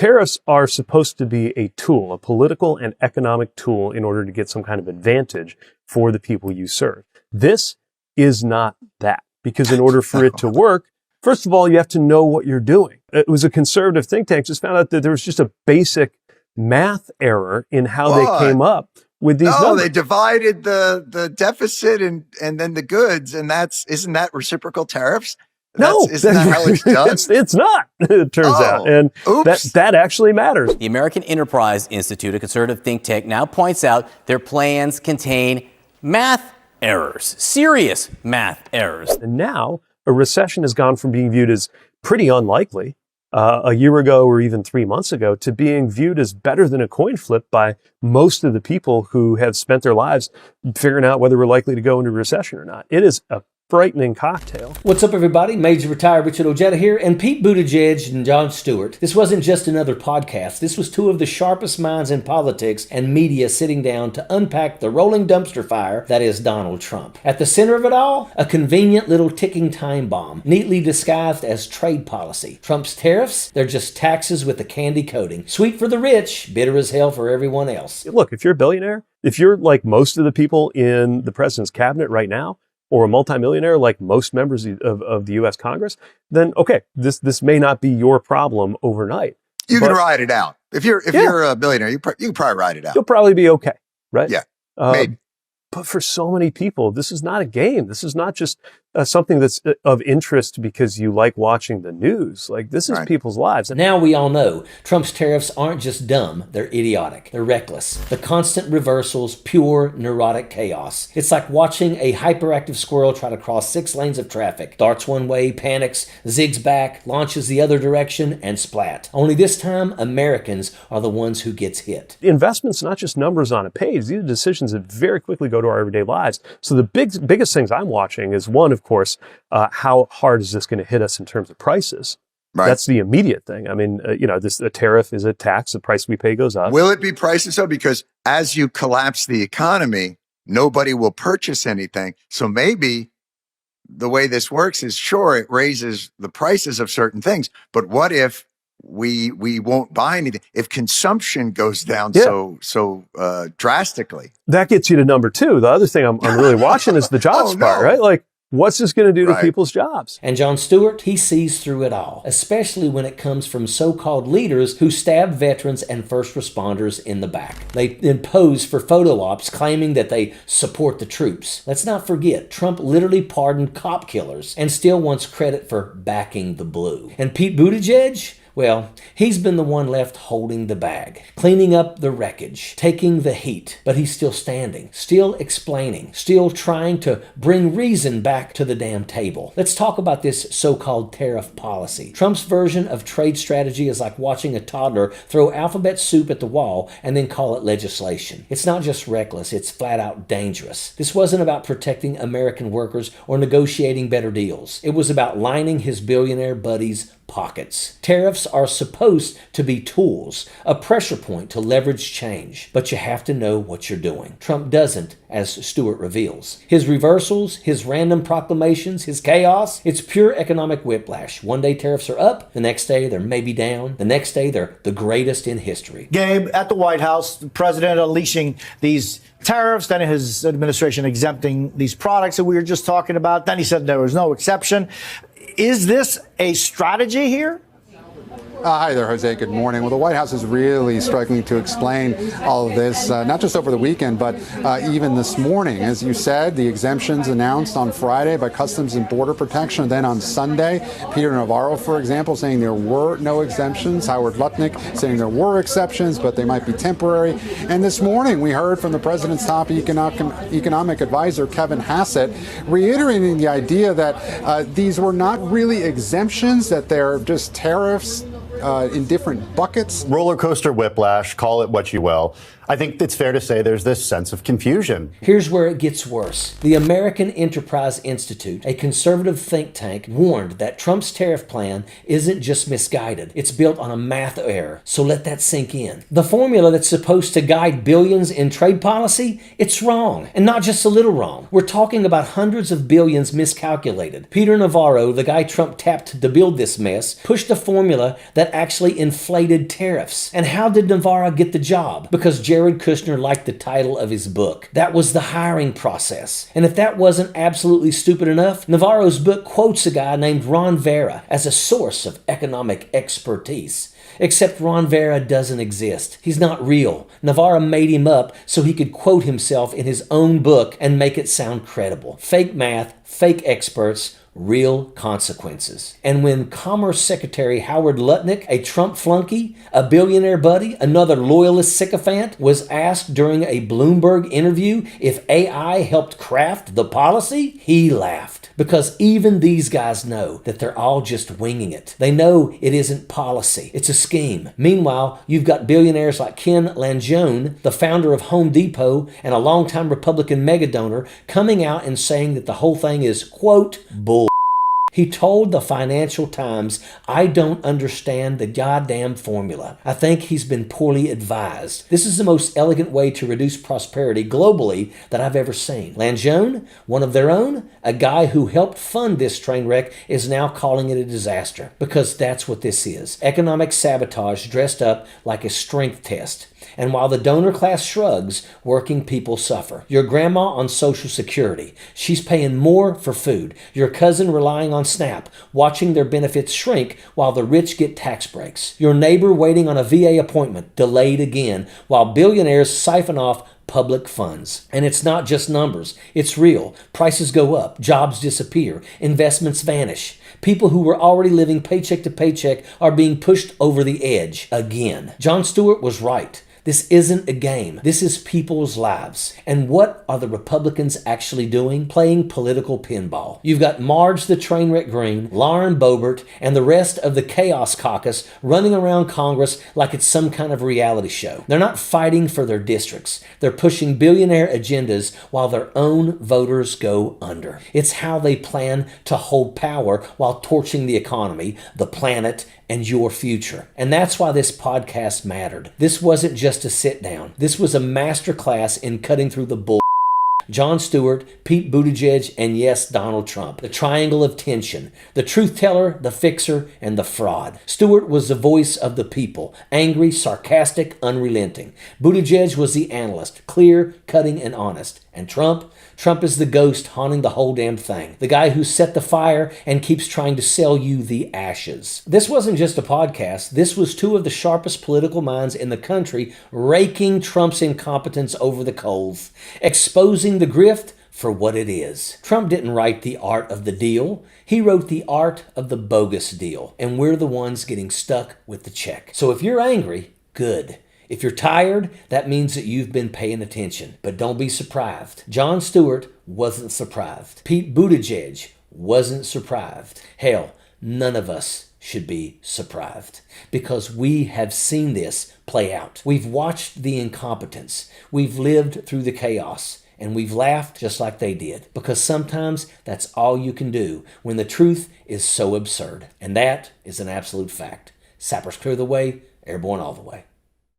tariffs are supposed to be a tool, a political and economic tool in order to get some kind of advantage for the people you serve. This is not that, because in order for it to work, first of all, you have to know what you're doing. It was a conservative think tank just found out that there was just a basic math error in how they came up with these numbers. They divided the deficit and then the goods, and isn't that reciprocal tariffs? Isn't that how it's done? It's not, it turns out. And that actually matters. The American Enterprise Institute, a conservative think tank, now points out their plans contain math errors, serious math errors. And now a recession has gone from being viewed as pretty unlikely a year ago or even 3 months ago to being viewed as better than a coin flip by most of the people who have spent their lives figuring out whether we're likely to go into a recession or not. It is a frightening cocktail. What's up, everybody? Major Retired Richard Ojeda here, and Pete Buttigieg and Jon Stewart. This wasn't just another podcast. This was two of the sharpest minds in politics and media sitting down to unpack the rolling dumpster fire that is Donald Trump. At the center of it all, a convenient little ticking time bomb, neatly disguised as trade policy. Trump's tariffs, they're just taxes with a candy coating. Sweet for the rich, bitter as hell for everyone else. Look, if you're a billionaire, if you're like most of the people in the president's cabinet right now, or a multimillionaire like most members of the U.S. Congress, then okay, this may not be your problem overnight. You can ride it out. If you're a billionaire, you can probably ride it out. You'll probably be okay, right? Yeah, maybe. But for so many people, this is not a game. This is not just something that's of interest because you like watching the news. Like, this is people's lives. Now we all know Trump's tariffs aren't just dumb, they're idiotic. They're reckless. The constant reversals, pure neurotic chaos. It's like watching a hyperactive squirrel try to cross 6 lanes of traffic. Darts one way, panics, zigs back, launches the other direction, and splat. Only this time, Americans are the ones who gets hit. Investment's not just numbers on a page. These are decisions that very quickly go to our everyday lives. So the biggest things I'm watching is, one, of course, how hard is this going to hit us in terms of prices? Right. That's the immediate thing. I mean, a tariff is a tax. The price we pay goes up. Will it be prices though? Because as you collapse the economy, nobody will purchase anything. So maybe the way this works is, sure, it raises the prices of certain things, but what if we won't buy anything if consumption goes down so drastically? That gets you to number 2. The other thing I'm really watching is the jobs part, right? Like, what's this going to do to people's jobs? And Jon Stewart, he sees through it all, especially when it comes from so-called leaders who stab veterans and first responders in the back. They then pose for photo ops claiming that they support the troops. Let's not forget, Trump literally pardoned cop killers and still wants credit for backing the blue. And Pete Buttigieg? Well, he's been the one left holding the bag, cleaning up the wreckage, taking the heat, but he's still standing, still explaining, still trying to bring reason back to the damn table. Let's talk about this so-called tariff policy. Trump's version of trade strategy is like watching a toddler throw alphabet soup at the wall and then call it legislation. It's not just reckless, it's flat out dangerous. This wasn't about protecting American workers or negotiating better deals. It was about lining his billionaire buddies' pockets. Tariffs are supposed to be tools, a pressure point to leverage change, but you have to know what you're doing. Trump doesn't, as Stewart reveals. His reversals, his random proclamations, his chaos, it's pure economic whiplash. One day tariffs are up, the next day they're maybe down, the next day they're the greatest in history. Gabe, at the White House, the president unleashing these tariffs, then his administration exempting these products that we were just talking about. Then he said there was no exception. Is this a strategy here? Hi there, Jose. Good morning. Well, the White House is really struggling to explain all of this, not just over the weekend, but even this morning. As you said, the exemptions announced on Friday by Customs and Border Protection. Then on Sunday, Peter Navarro, for example, saying there were no exemptions. Howard Lutnick saying there were exceptions, but they might be temporary. And this morning, we heard from the president's top economic advisor, Kevin Hassett, reiterating the idea that these were not really exemptions, that they're just tariffs in different buckets. Roller coaster whiplash, call it what you will. I think it's fair to say there's this sense of confusion. Here's where it gets worse. The American Enterprise Institute, a conservative think tank, warned that Trump's tariff plan isn't just misguided, it's built on a math error. So let that sink in. The formula that's supposed to guide billions in trade policy, it's wrong. And not just a little wrong. We're talking about hundreds of billions miscalculated. Peter Navarro, the guy Trump tapped to build this mess, pushed a formula that actually inflated tariffs. And how did Navarro get the job? Because Jared Kushner liked the title of his book. That was the hiring process. And if that wasn't absolutely stupid enough, Navarro's book quotes a guy named Ron Vera as a source of economic expertise. Except Ron Vera doesn't exist. He's not real. Navarro made him up so he could quote himself in his own book and make it sound credible. Fake math, fake experts, real consequences. And when Commerce Secretary Howard Lutnick, a Trump flunky, a billionaire buddy, another loyalist sycophant, was asked during a Bloomberg interview if AI helped craft the policy, he laughed. Because even these guys know that they're all just winging it. They know it isn't policy, it's a scheme. Meanwhile, you've got billionaires like Ken Langone, the founder of Home Depot and a longtime Republican megadonor, coming out and saying that the whole thing is, quote, bull. He told the Financial Times, I don't understand the goddamn formula. I think he's been poorly advised. This is the most elegant way to reduce prosperity globally that I've ever seen. Langone, one of their own, a guy who helped fund this train wreck, is now calling it a disaster. Because that's what this is. Economic sabotage dressed up like a strength test. And while the donor class shrugs, working people suffer. Your grandma on Social Security, she's paying more for food. Your cousin relying on SNAP, watching their benefits shrink while the rich get tax breaks. Your neighbor waiting on a VA appointment, delayed again, while billionaires siphon off public funds. And it's not just numbers, it's real. Prices go up, jobs disappear, investments vanish. People who were already living paycheck to paycheck are being pushed over the edge again. Jon Stewart was right. This isn't a game. This is people's lives. And what are the Republicans actually doing? Playing political pinball. You've got Marge the Trainwreck Green, Lauren Boebert, and the rest of the Chaos Caucus running around Congress like it's some kind of reality show. They're not fighting for their districts. They're pushing billionaire agendas while their own voters go under. It's how they plan to hold power while torching the economy, the planet, and your future. And that's why this podcast mattered. This wasn't just a sit down. This was a master class in cutting through the bull. Jon Stewart, Pete Buttigieg, and yes, Donald Trump. The triangle of tension. The truth teller, the fixer, and the fraud. Stewart was the voice of the people. Angry, sarcastic, unrelenting. Buttigieg was the analyst. Clear, cutting, and honest. And Trump is the ghost haunting the whole damn thing. The guy who set the fire and keeps trying to sell you the ashes. This wasn't just a podcast. This was two of the sharpest political minds in the country raking Trump's incompetence over the coals, exposing the grift for what it is. Trump didn't write the art of the deal. He wrote the art of the bogus deal. And we're the ones getting stuck with the check. So if you're angry, good. If you're tired, that means that you've been paying attention. But don't be surprised. Jon Stewart wasn't surprised. Pete Buttigieg wasn't surprised. Hell, none of us should be surprised. Because we have seen this play out. We've watched the incompetence. We've lived through the chaos. And we've laughed just like they did. Because sometimes that's all you can do when the truth is so absurd. And that is an absolute fact. Sappers clear the way, airborne all the way.